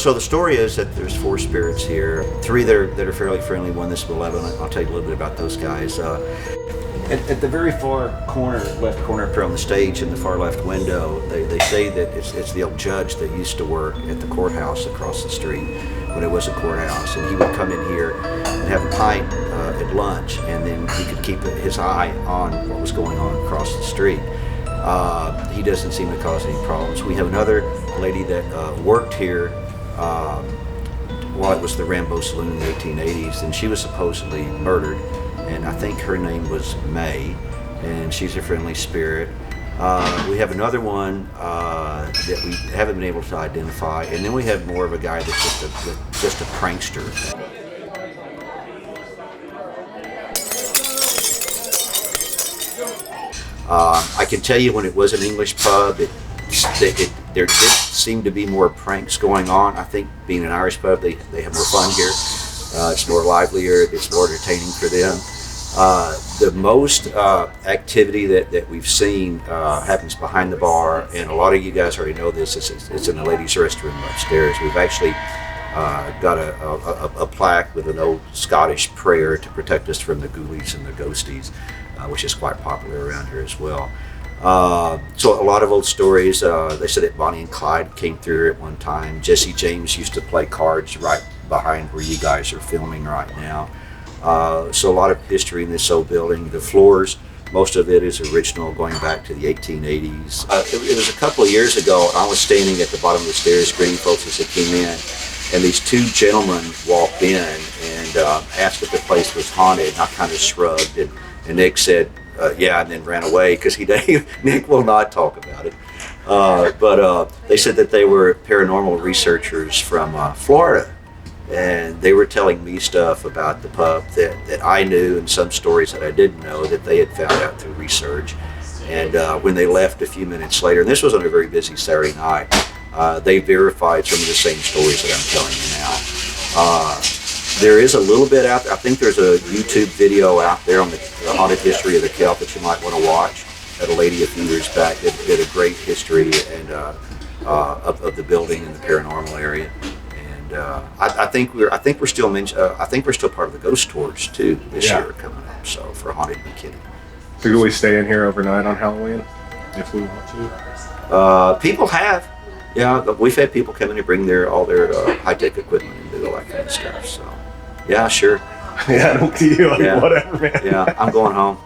So the story is that there's 4 spirits here, 3 that are fairly friendly, one that's malevolent. I'll tell you a little bit about those guys. At the very far corner, left corner up here on the stage in the far left window, they say that it's the old judge that used to work at the courthouse across the street when it was a courthouse, and he would come in here and have a pint at lunch, and then he could keep his eye on what was going on across the street. He doesn't seem to cause any problems. We have another lady that worked here while it was the Rambo Saloon in the 1880s, and she was supposedly murdered, and I think her name was May, and she's a friendly spirit. We have another one that we haven't been able to identify, and then we have more of a guy that's just a prankster. I can tell you when it was an English pub, there did seem to be more pranks going on. I think being an Irish pub, they have more fun here. It's more livelier, it's more entertaining for them. The most activity that we've seen happens behind the bar, and a lot of you guys already know this. It's in the ladies' restroom upstairs. We've actually got a plaque with an old Scottish prayer to protect us from the ghoulies and the ghosties, which is quite popular around here as well. So a lot of old stories. They said that Bonnie and Clyde came through here at one time. Jesse James used to play cards right behind where you guys are filming right now. So a lot of history in this old building. The floors, most of it is original, going back to the 1880s. It was a couple of years ago, I was standing at the bottom of the stairs greeting folks as they came in, and these 2 gentlemen walked in and asked if the place was haunted, and I kind of shrugged, and Nick said, yeah, and then ran away because Nick will not talk about it. But they said that they were paranormal researchers from Florida, and they were telling me stuff about the pub that I knew, and some stories that I didn't know that they had found out through research. And when they left a few minutes later, and this was on a very busy Saturday night, they verified some of the same stories that I'm telling you now. There is a little bit out there. I think there's a YouTube video out there on the haunted history of the Celt that you might want to watch. Had a lady a few years back that did a great history and of the building and the paranormal area. And I think we're still part of the ghost tours too this year coming up. So for Haunted McKinney. So do we stay in here overnight on Halloween if we want to? People have. Yeah, we've had people come in and bring all their high-tech equipment and do all that kind of stuff. So, yeah, sure. Yeah, I don't see you. Yeah. Whatever, man. Yeah, I'm going home.